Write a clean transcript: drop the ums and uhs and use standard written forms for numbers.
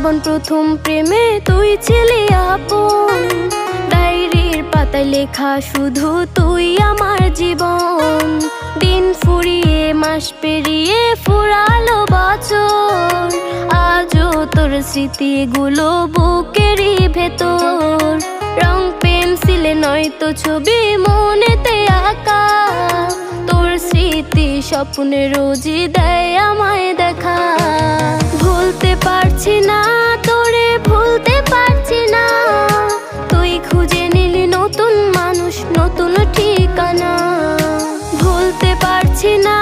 জীবন প্রথম প্রেমে তুই ছিলি আপন। ডায়েরির পাতায় লেখা শুধু তুই আমার জীবন। দিন ফুরিয়ে মাস পেরিয়ে ফুরালো বছর, আজও তোর স্মৃতিগুলো বুকেরই ভেতর। রং পেন্সিলে নয়তো ছবি মনেতে আঁকা, তোর স্মৃতি স্বপ্নে রোজই দেয় আমায় দেখা। ভুলতে পারছি না তোরে, ভুলতে পারছি না, তুই খুঁজে নিলি নতুন মানুষ, নতুন ঠিকানা। ভুলতে পারছি না